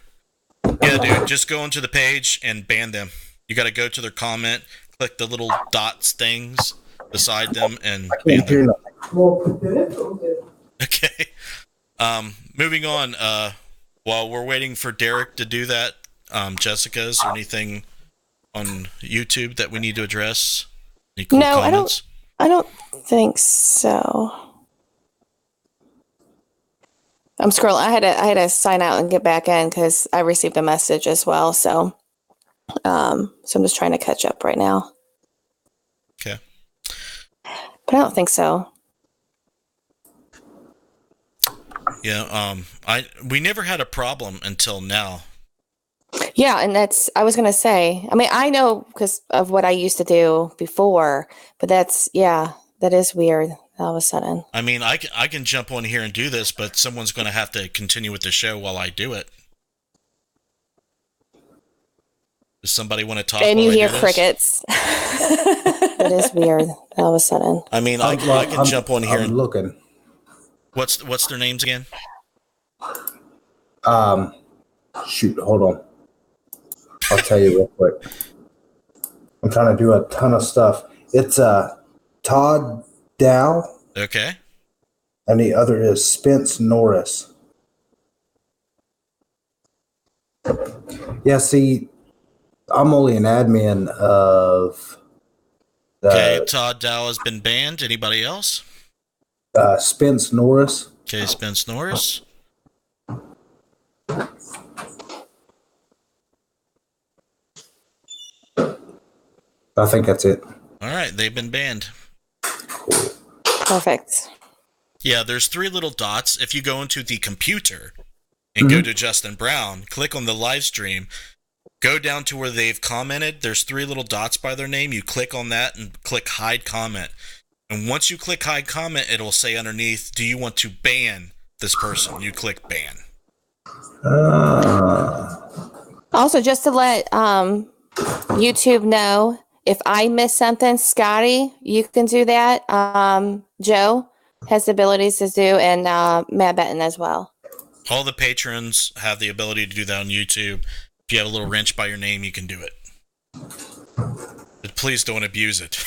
Yeah, dude, just go into the page and ban them. You got to go to their comment, click the little dots things beside them, and ban them. Okay. Moving on. While we're waiting for Derek to do that, Jessica, is there anything on YouTube that we need to address? Any cool comments? I don't think so. I'm scrolling. I had to sign out and get back in because I received a message as well. So I'm just trying to catch up right now. Okay. But I don't think so. Yeah. We never had a problem until now. Yeah, and I was going to say, I mean, I know because of what I used to do before, but that's That is weird all of a sudden. I mean, I can jump on here and do this, but someone's going to have to continue with the show while I do it. Does somebody want to talk? And while you I hear do crickets. That is weird all of a sudden. I mean, I can jump on here. I'm looking. What's their names again? Shoot, hold on. I'll tell you real quick. I'm trying to do a ton of stuff. It's Todd Dow. Okay. And the other is Spence Norris. Yeah, see, I'm only an admin of Okay, Todd Dow has been banned. Anybody else? Spence Norris. Okay, Spence Norris. I think that's it. All right, they've been banned. Cool. Perfect. Yeah, there's 3 little dots. If you go into the computer and go to Justin Brown, click on the live stream, go down to where they've commented. There's 3 little dots by their name. You click on that and click hide comment. And once you click hide comment, it'll say underneath, do you want to ban this person? You click ban. Also, just to let YouTube know, if I miss something, Scotty, you can do that. Joe has the abilities to do, and Matt Benton as well. All the patrons have the ability to do that on YouTube. If you have a little wrench by your name, you can do it. But please don't abuse it.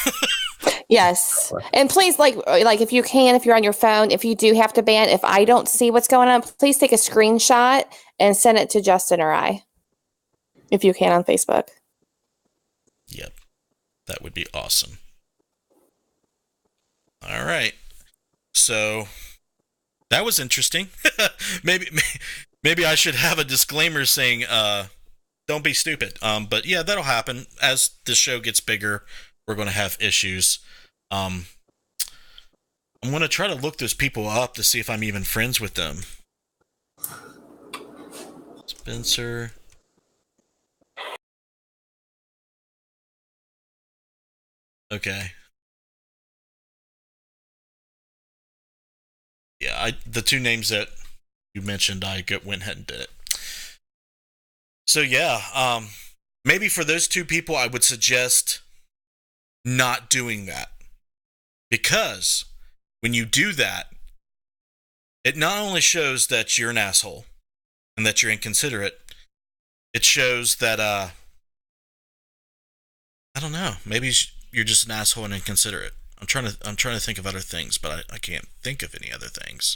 Yes. And please, like if you can, if you're on your phone, if you do have to ban, if I don't see what's going on, please take a screenshot and send it to Justin or I, if you can, on Facebook. Yep. That would be awesome. All right. So that was interesting. maybe I should have a disclaimer saying, don't be stupid. But yeah, that'll happen. As the show gets bigger, we're going to have issues. I'm going to try to look those people up to see if I'm even friends with them. Spencer. Okay. Yeah, the 2 names that you mentioned, I went ahead and did it. So yeah, maybe for those 2 people, I would suggest not doing that. Because when you do that, it not only shows that you're an asshole and that you're inconsiderate, it shows that, I don't know, maybe you're just an asshole and inconsiderate. I'm trying to think of other things, but I can't think of any other things.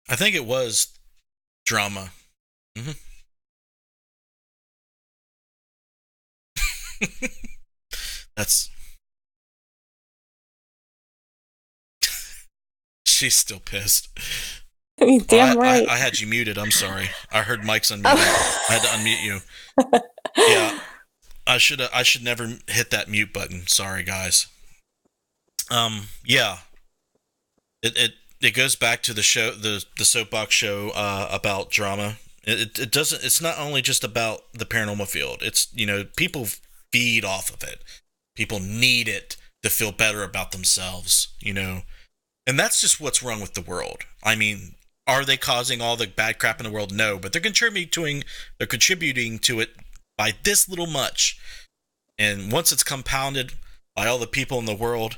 I think it was drama. Mm-hmm. That's... She's still pissed. Damn right. I had you muted. I'm sorry. I heard Mike's unmuted. I had to unmute you. Yeah, I should never hit that mute button. Sorry, guys. Yeah. It goes back to the show, the soapbox show about drama. It doesn't. It's not only just about the paranormal field. It's, people feed off of it. People need it to feel better about themselves. And that's just what's wrong with the world. I mean, are they causing all the bad crap in the world? No, but they're contributing to it by this little much. And once it's compounded by all the people in the world,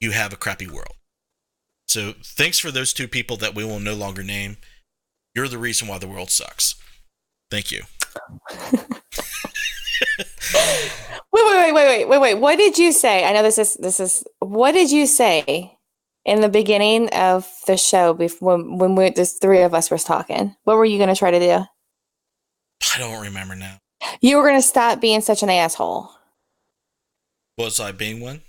you have a crappy world. So thanks for those 2 people that we will no longer name. You're the reason why the world sucks. Thank you. Wait. What did you say? I know this is. What did you say in the beginning of the show before when the 3 of us was talking? What were you going to try to do? I don't remember now. You were going to stop being such an asshole. Was I being one?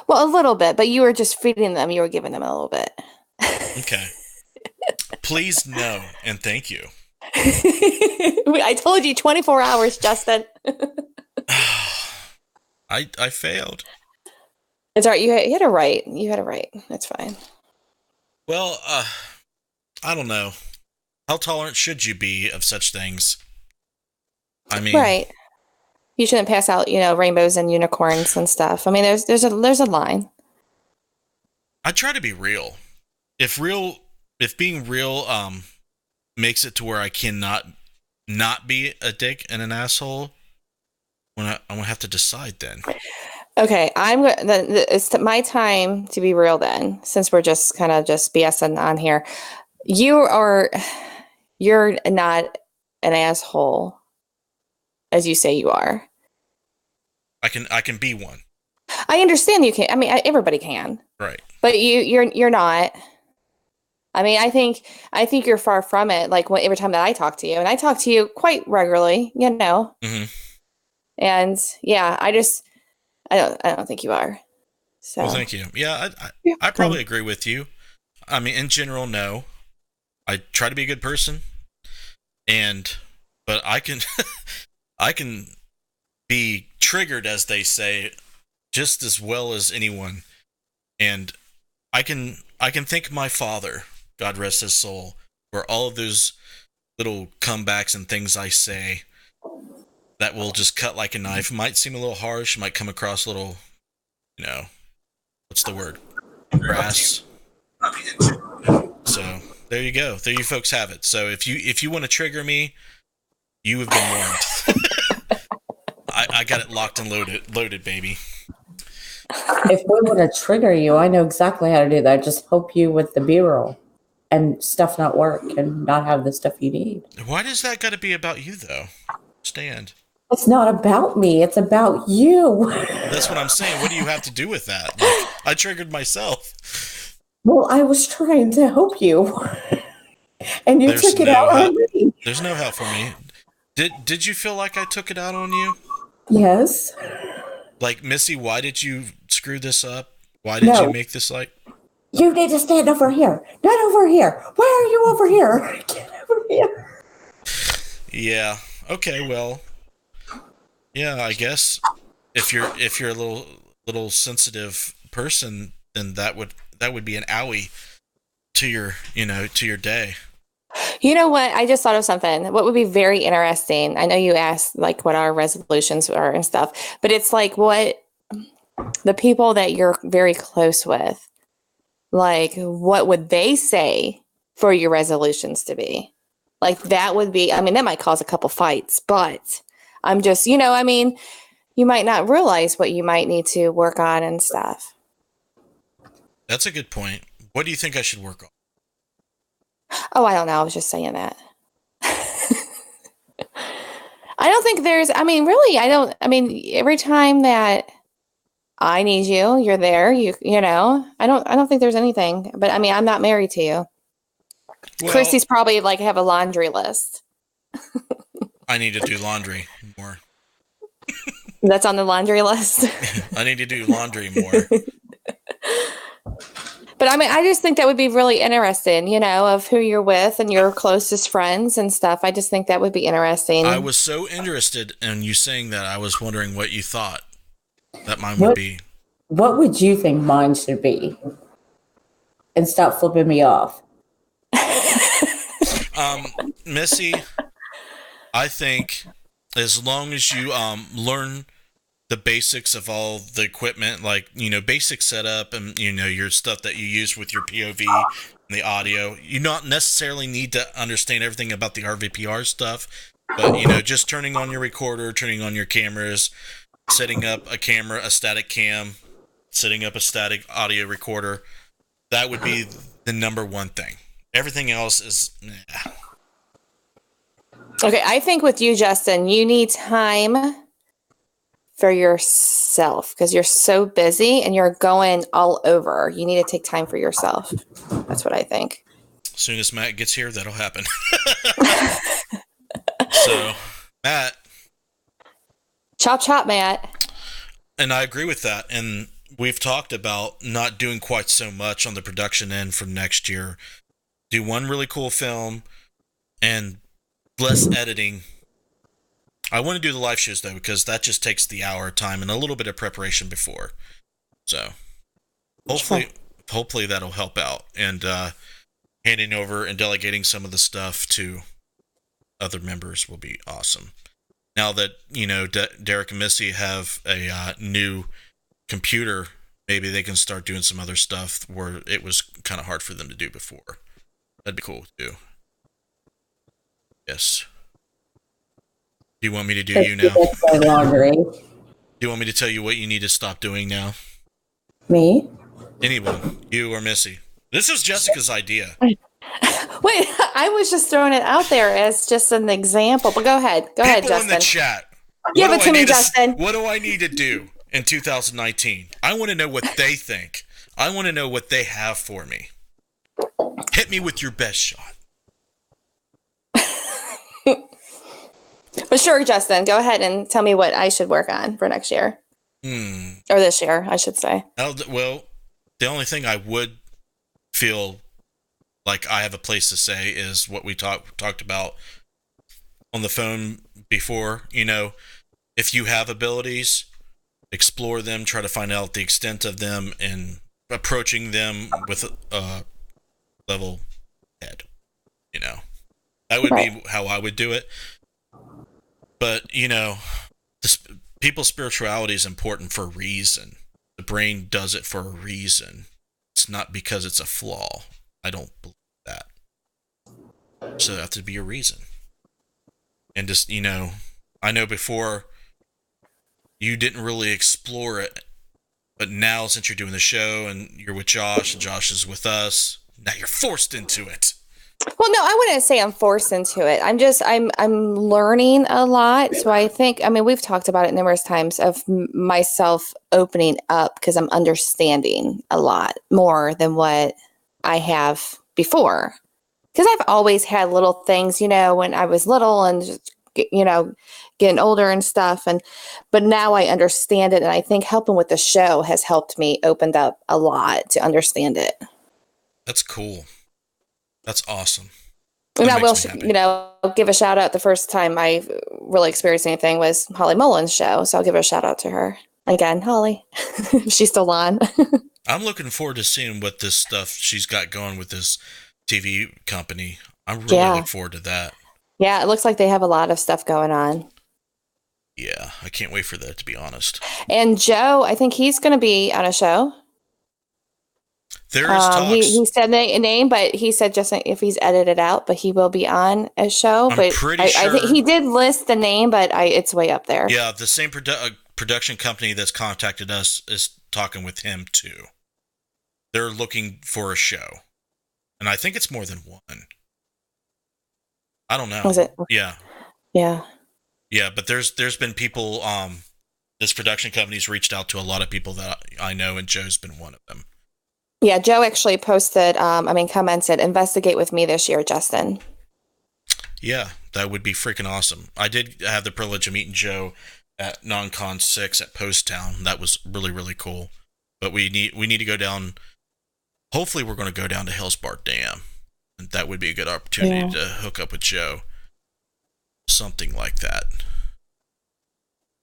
Well, a little bit, but you were just feeding them. You were giving them a little bit. Okay. Please no, and thank you. I told you 24 hours, Justin. I failed. It's all right. You had it right. You had it right. That's fine. Well, I don't know. How tolerant should you be of such things? I mean, Right. You shouldn't pass out, rainbows and unicorns and stuff. I mean, there's a line. I try to be real. If being real makes it to where I cannot not be a dick and an asshole, I'm gonna have to decide then. Okay, it's my time to be real then, since we're just kind of just BSing on here. You're not an asshole as you say you are. I can be one. I understand you can. I mean, everybody can. Right. But you're not. I mean, I think you're far from it. Like every time that I talk to you, and I talk to you quite regularly, Mm-hmm. And yeah, I don't think you are. So. Well, thank you. Yeah, I probably agree with you. I mean, in general, no. I try to be a good person, but I can I can be triggered, as they say, just as well as anyone. And I can thank my father, God rest his soul, for all of those little comebacks and things I say that will just cut like a knife. It might seem a little harsh, might come across a little, what's the word? Crass. So there you go. There you folks have it. So if you want to trigger me, you have been warned. I got it locked and loaded, baby. If we want to trigger you, I know exactly how to do that. Just help you with the B-roll and stuff not work and not have the stuff you need. Why does that got to be about you, though? Stand. It's not about me. It's about you. That's what I'm saying. What do you have to do with that? Like, I triggered myself. Well, I was trying to help you. And you took it out on me. There's no help for me. Did you feel like I took it out on you? Yes. Like, Missy, why did you screw this up? Why did you make this like... You need to stand over here. Not over here. Why are you over here? Get over here. Yeah. Okay, well. Yeah, I guess if you're a little sensitive person, then that would be an owie to your day. You know what? I just thought of something. What would be very interesting? I know you asked like what our resolutions are and stuff, but it's like what the people that you're very close with, like what would they say for your resolutions to be? Like that would be, I mean, that might cause a couple fights, but I'm just, I mean, you might not realize what you might need to work on and stuff. That's a good point. What do you think I should work on? Oh, I don't know. I was just saying that. I don't think really, every time that I need you, you're there, I don't think there's anything, but I mean, I'm not married to you. Well, Chrissy's probably like have a laundry list. I need to do laundry more. That's on the laundry list. I need to do laundry more. But I mean, I just think that would be really interesting, of who you're with and your closest friends and stuff. I just think that would be interesting. I was so interested in you saying that. I was wondering what you thought that mine would be. What would you think mine should be? And stop flipping me off. Missy, I think as long as you learn the basics of all the equipment, like, basic setup and, your stuff that you use with your POV and the audio. You not necessarily need to understand everything about the RVPR stuff, but, just turning on your recorder, turning on your cameras, setting up a static cam, setting up a static audio recorder, that would be the number one thing. Everything else is... Okay, I think with you, Justin, you need time for yourself because you're so busy and you're going all over. You need to take time for yourself. That's what I think. As soon as Matt gets here, that'll happen. So, Matt. Chop, chop, Matt. And I agree with that. And we've talked about not doing quite so much on the production end for next year. Do one really cool film and less editing. I want to do the live shows, though, because that just takes the hour of time and a little bit of preparation before. So hopefully that'll help out, and handing over and delegating some of the stuff to other members will be awesome. Now that, Derek and Missy have a new computer, maybe they can start doing some other stuff where it was kind of hard for them to do before. That'd be cool too. Yes. Do you want me to do you now? Laundry. Do you want me to tell you what you need to stop doing now? Me? Anyone, you or Missy. This is Jessica's idea. Wait, I was just throwing it out there as just an example, but go ahead. Go ahead, Justin. People in the chat. Give it to me, Justin. What do I need to do in 2019? I want to know what they think. I want to know what they have for me. Hit me with your best shot. But sure, Justin, go ahead and tell me what I should work on for next year. Or this year, I should say. Well, the only thing I would feel like I have a place to say is what we talked about on the phone before. If you have abilities, explore them, try to find out the extent of them, and approaching them with a level head. That would be how I would do it. But, people's spirituality is important for a reason. The brain does it for a reason. It's not because it's a flaw. I don't believe that. So there has to be a reason. And just, I know before you didn't really explore it, but now since you're doing the show and you're with Josh and Josh is with us, now you're forced into it. Well, no, I wouldn't say I'm forced into it. I'm learning a lot. So I think, we've talked about it numerous times of myself opening up because I'm understanding a lot more than what I have before. Because I've always had little things, when I was little and just, getting older and stuff. But now I understand it. And I think helping with the show has helped me opened up a lot to understand it. That's cool. That's awesome. And I will, give a shout out. The first time I really experienced anything was Holly Mullins' show. So I'll give a shout out to her. Again, Holly. She's still on. I'm looking forward to seeing what this stuff she's got going with this TV company. I really look forward to that. Yeah, it looks like they have a lot of stuff going on. Yeah, I can't wait for that, to be honest. And Joe, I think he's going to be on a show. There is talks. He said a name, but he said just if he's edited out, but he will be on a show. I'm pretty sure. I think he did list the name, but it's way up there. Yeah, the same production company that's contacted us is talking with him too. They're looking for a show, and I think it's more than one. I don't know. Was it? Yeah. Yeah. Yeah, but there's been people. This production company's reached out to a lot of people that I know, and Joe's been one of them. Yeah, Joe actually posted, commented, investigate with me this year, Justin. Yeah, that would be freaking awesome. I did have the privilege of meeting Joe at NonCon 6 at Post Town. That was really, really cool. But we need to go down. Hopefully we're going to go down to Hellsbar Dam. And that would be a good opportunity to hook up with Joe. Something like that.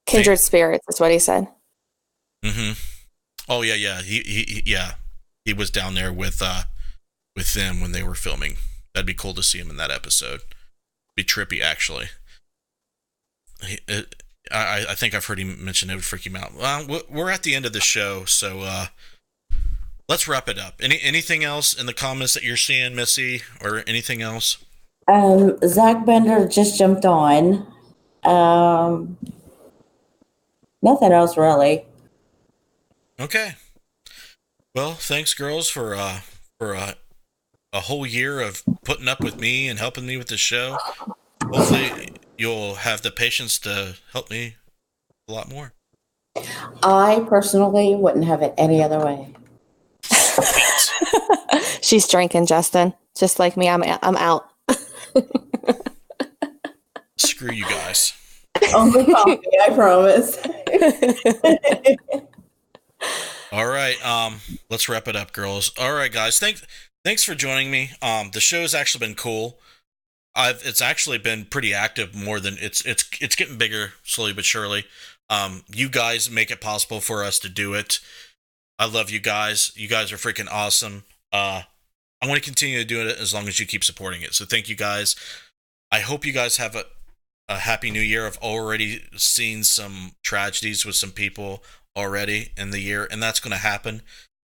Kindred spirits is what he said. Mm-hmm. Oh, yeah. He was down there with them when they were filming. That'd be cool to see him in that episode. Be trippy, actually. I think I've heard him mention it would freak him out. Well, we're at the end of the show, so let's wrap it up. Anything else in the comments that you're seeing, Missy, or anything else? Zach Bender just jumped on. Nothing else really. Okay. Well, thanks, girls, for a whole year of putting up with me and helping me with the show. Hopefully, you'll have the patience to help me a lot more. I personally wouldn't have it any other way. She's drinking, Justin. Just like me, I'm out. Screw you guys. Only coffee, I promise. All right, let's wrap it up, girls. All right, guys, thanks for joining me. The show's actually been cool. It's actually been pretty active. More than it's getting bigger slowly but surely. You guys make it possible for us to do it. I love you guys. You guys are freaking awesome. I want to continue to do it as long as you keep supporting it. So thank you guys. I hope you guys have a happy new year. I've already seen some tragedies with some people already in the year, and that's going to happen.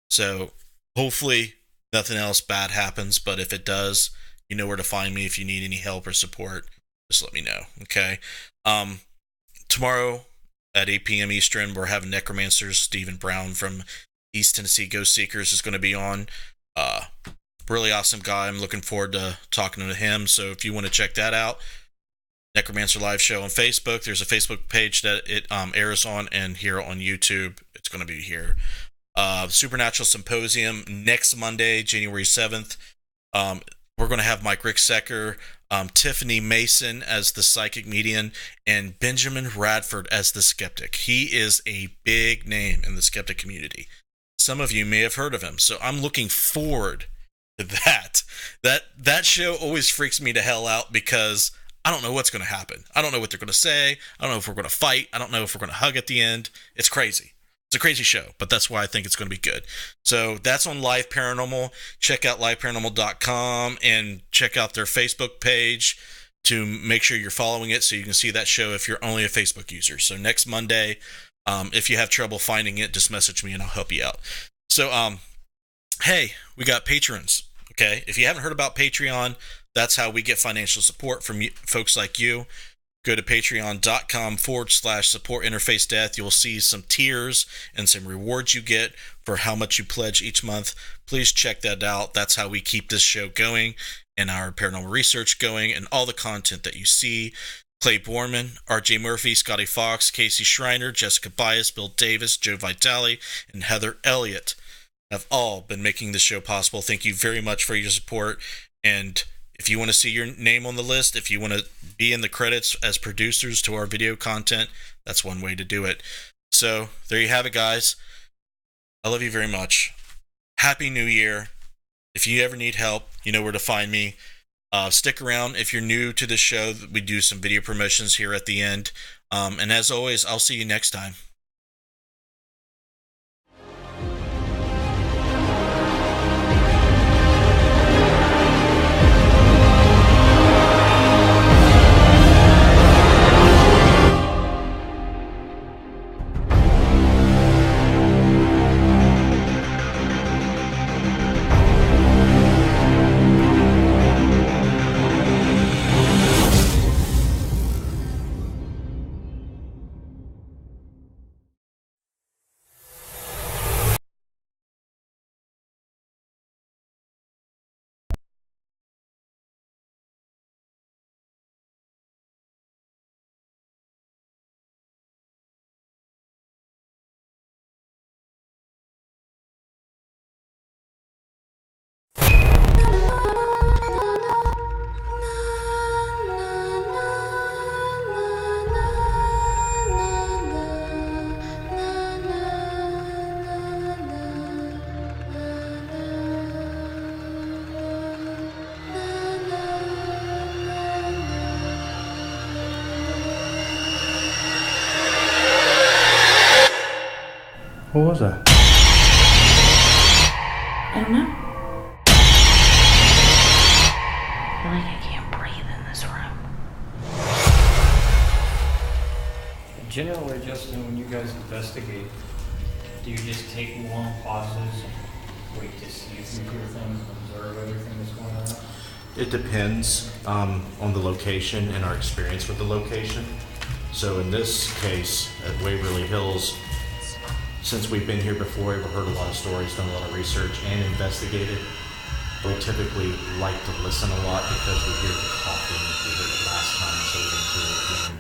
So hopefully nothing else bad happens, but if it does, you know where to find me. If you need any help or support, just let me know. Okay. Tomorrow at 8 p.m. Eastern, we're having Necromancers. Stephen Brown from East Tennessee Ghost Seekers is going to be on. Really awesome guy. I'm looking forward to talking to him. So if you want to check that out, Necromancer Live Show on Facebook. There's a Facebook page that it airs on, and here on YouTube, it's going to be here. Supernatural Symposium next Monday, January 7th. We're going to have Mike Ricksecker, Tiffany Mason as the psychic medium, and Benjamin Radford as the skeptic. He is a big name in the skeptic community. Some of you may have heard of him, so I'm looking forward to that. That show always freaks me to hell out because I don't know what's going to happen. I don't know what they're going to say. I don't know if we're going to fight. I don't know if we're going to hug at the end. It's crazy. It's a crazy show, but that's why I think it's going to be good. So that's on Live Paranormal. Check out liveparanormal.com and check out their Facebook page to make sure you're following it so you can see that show if you're only a Facebook user. So next Monday, if you have trouble finding it, just message me and I'll help you out. So, hey, we got patrons, okay? If you haven't heard about Patreon, that's how we get financial support from folks like you. Go to patreon.com/support interface death. You'll see some tiers and some rewards you get for how much you pledge each month. Please check that out. That's how we keep this show going and our paranormal research going and all the content that you see. Clay Borman, RJ Murphy, Scotty Fox, Casey Schreiner, Jessica Bias, Bill Davis, Joe Vitale, and Heather Elliott have all been making this show possible. Thank you very much for your support. And if you want to see your name on the list, if you want to be in the credits as producers to our video content, that's one way to do it. So there you have it, guys. I love you very much. Happy New Year. If you ever need help, you know where to find me. Stick around if you're new to the show. We do some video promotions here at the end. And as always, I'll see you next time. What was that? I don't know. I feel like I can't breathe in this room. Generally, Justin, when you guys investigate, do you just take long pauses, wait to see if you hear things, observe everything that's going on? It depends on the location and our experience with the location. So in this case, at Waverly Hills, since we've been here before, we've heard a lot of stories, done a lot of research, and investigated. We typically like to listen a lot because we hear the coughing, we heard it last time, so we didn't hear it again.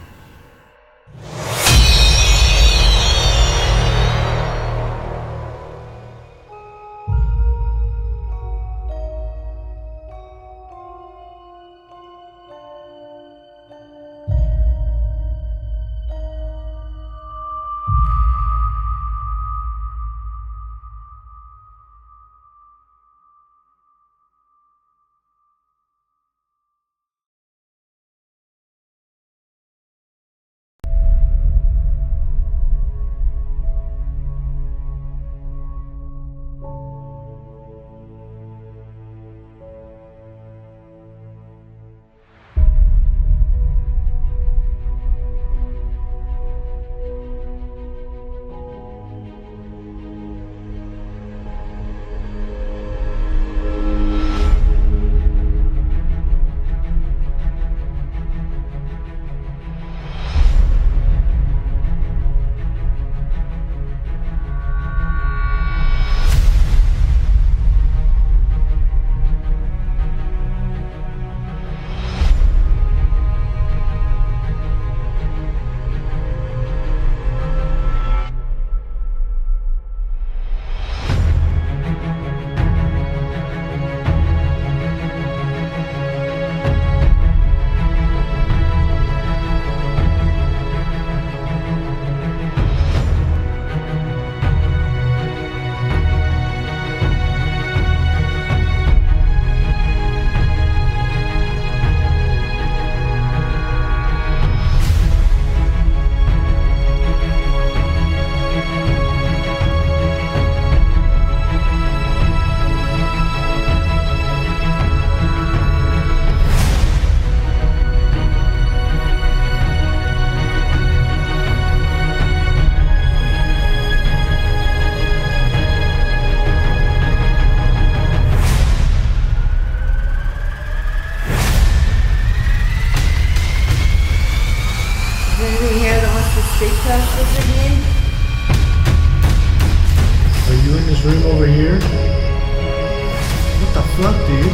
fuck, dude?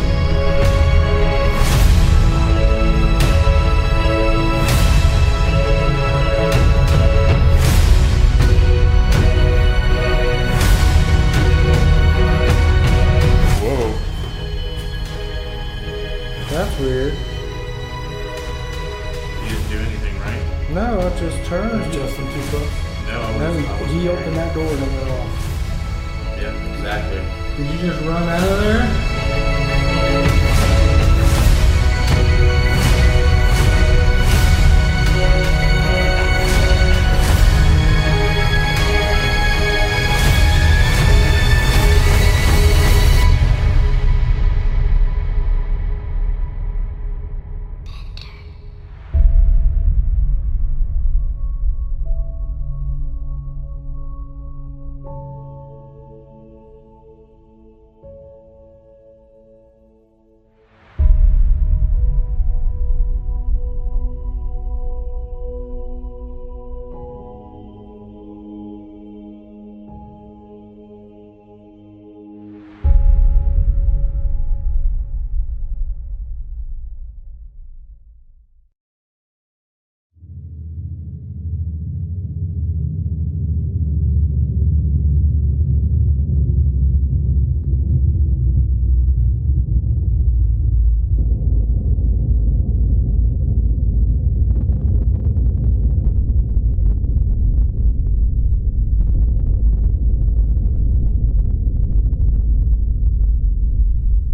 Whoa. That's weird. You didn't do anything, right? No, it just turned. Justin too close. No. No, he opened that door and it went off. Yeah, exactly. Did you just run out of there?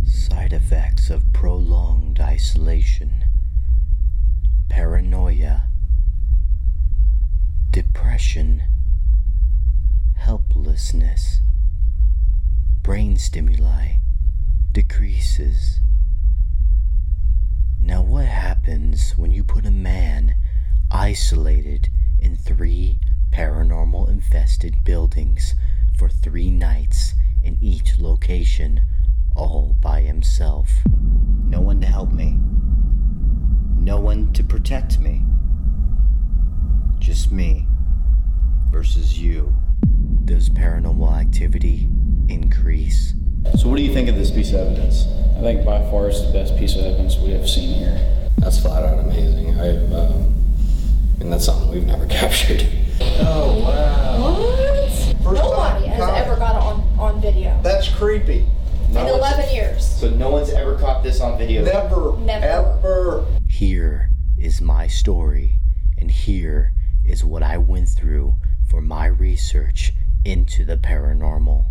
Side effects of prolonged isolation, paranoia, depression, helplessness, brain stimuli decreases. Now, what happens when you put a man isolated in 3 paranormal infested buildings for 3 nights in each location, all by himself? No one to help me. No one to protect me. Just me versus you. Does paranormal activity increase? So what do you think of this piece of evidence? I think by far it's the best piece of evidence we have seen here. That's flat out amazing. And that's something we've never captured. Oh, wow. What? Nobody has ever got it on video. That's creepy. In 11 years. So no one's ever caught this on video? Never. Ever. Here is my story, and here is what I went through for my research into the paranormal.